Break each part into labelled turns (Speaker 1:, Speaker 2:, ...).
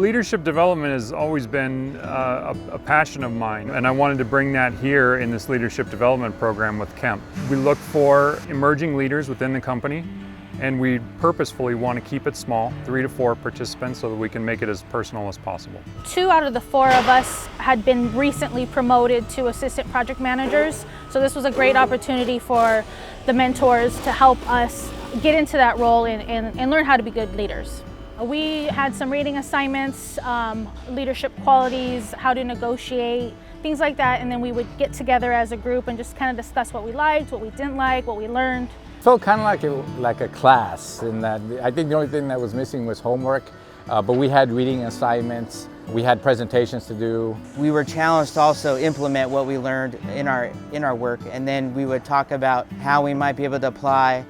Speaker 1: Leadership development has always been a passion of mine, and I wanted to bring that here in this leadership development program with Kemp. We look for emerging leaders within the company, and we purposefully want to keep it small, 3 to 4 participants, so that we can make it as personal as possible.
Speaker 2: 2 out of the 4 of us had been recently promoted to assistant project managers, so this was a great opportunity for the mentors to help us get into that role and learn how to be good leaders. We had some reading assignments, leadership qualities, how to negotiate, things like that, and then we would get together as a group and just kind of discuss what we liked, what we didn't like, what we learned.
Speaker 3: It felt kind of like a class in that I think the only thing that was missing was homework, but we had reading assignments, we had presentations to do.
Speaker 4: We were challenged to also implement what we learned in our work, and then we would talk about how we might be able to apply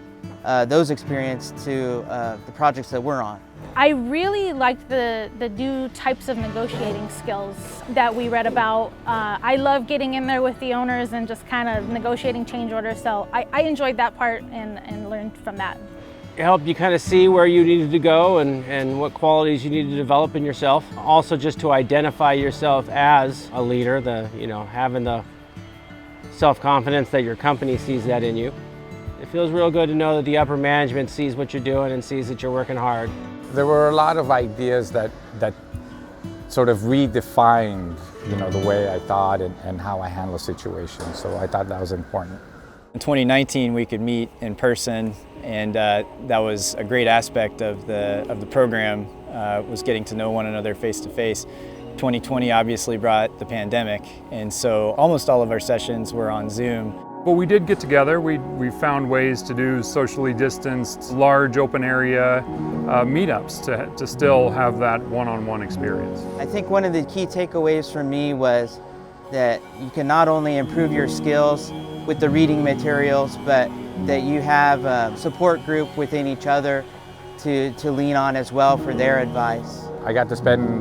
Speaker 4: those experiences to the projects that we're on.
Speaker 2: I really liked the new types of negotiating skills that we read about. I love getting in there with the owners and just kind of negotiating change orders, so I enjoyed that part and learned from that.
Speaker 5: It helped you kind of see where you needed to go and what qualities you needed to develop in yourself. Also just to identify yourself as a leader, having the self-confidence that your company sees that in you. It feels real good to know that the upper management sees what you're doing and sees that you're working hard.
Speaker 3: There were a lot of ideas that sort of redefined, the way I thought and how I handle situations. So I thought that was important.
Speaker 6: In 2019, we could meet in person, and that was a great aspect of the program, was getting to know one another face to face. 2020 obviously brought the pandemic, and so almost all of our sessions were on Zoom.
Speaker 1: But we did get together. We found ways to do socially distanced, large open area meetups to still have that one-on-one experience.
Speaker 4: I think one of the key takeaways for me was that you can not only improve your skills with the reading materials, but that you have a support group within each other to lean on as well for their advice.
Speaker 3: I got to spend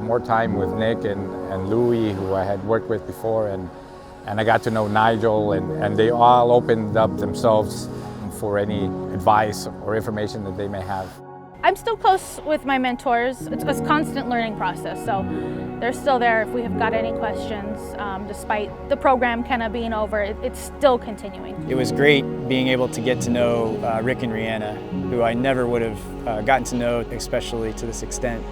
Speaker 3: more time with Nick and Louie, who I had worked with before, and I got to know Nigel, and they all opened up themselves for any advice or information that they may have.
Speaker 2: I'm still close with my mentors. It's a constant learning process, so they're still there if we have got any questions. Despite the program kind of being over, it's still continuing.
Speaker 6: It was great being able to get to know Rick and Rihanna, who I never would have gotten to know, especially to this extent,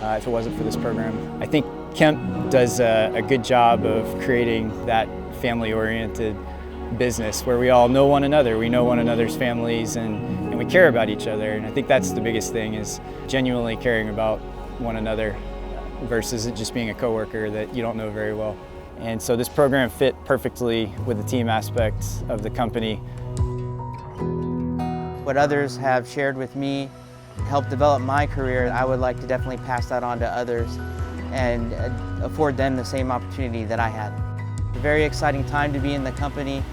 Speaker 6: if it wasn't for this program. I think Kemp does a good job of creating that family-oriented business where we all know one another, we know one another's families, and we care about each other. And I think that's the biggest thing, is genuinely caring about one another versus it just being a coworker that you don't know very well. And so this program fit perfectly with the team aspects of the company.
Speaker 4: What others have shared with me helped develop my career. I would like to definitely pass that on to others and afford them the same opportunity that I had. It's a very exciting time to be in the company,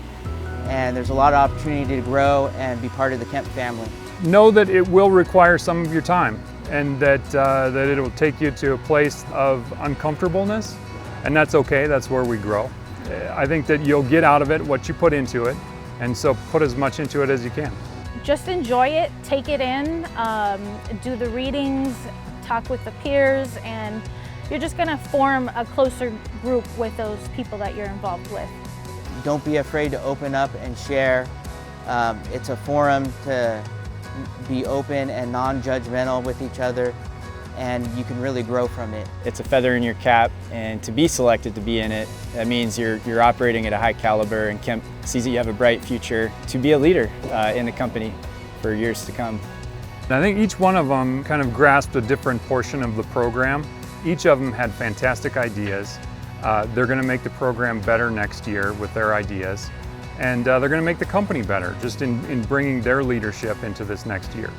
Speaker 4: and there's a lot of opportunity to grow and be part of the Kemp family.
Speaker 1: Know that it will require some of your time, and that it will take you to a place of uncomfortableness, and that's okay. That's where we grow. I think that you'll get out of it what you put into it, and so put as much into it as you can.
Speaker 2: Just enjoy it, take it in, do the readings, talk with the peers, and you're just going to form a closer group with those people that you're involved with.
Speaker 4: Don't be afraid to open up and share. It's a forum to be open and non-judgmental with each other, and you can really grow from it.
Speaker 6: It's a feather in your cap, and to be selected to be in it, that means you're operating at a high caliber, and Kemp sees that you have a bright future to be a leader in the company for years to come.
Speaker 1: I think each one of them kind of grasped a different portion of the program. Each of them had fantastic ideas. They're going to make the program better next year with their ideas, and they're going to make the company better just in bringing their leadership into this next year.